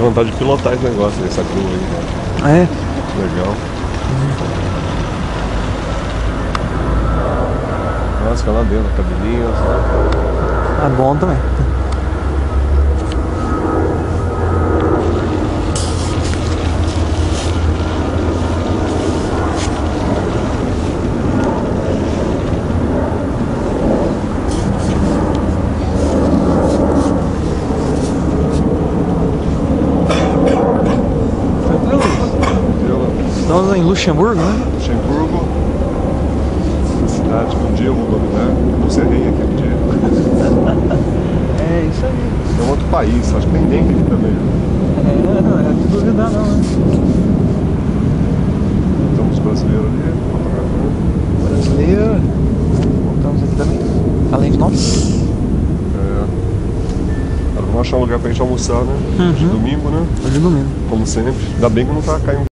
tinha vontade de pilotar esse negócio, essa crua aí, né? É? Legal. Nossa, fica lá dentro, a cabininha, É bom também. Estamos em Luxemburgo, né? Luxemburgo, cidade que um dia eu vou dominar, eu não serrei aquele dia. É isso aí. É um outro país, acho que tem dengue aqui também. Não é de duvidar não, né? Estamos brasileiros ali, fotografando. Brasileiro. Voltamos aqui também. Além de nós. Agora vamos achar um lugar pra gente almoçar, né? Hoje é domingo, né? Hoje é domingo. Como sempre. Ainda bem que não tá caindo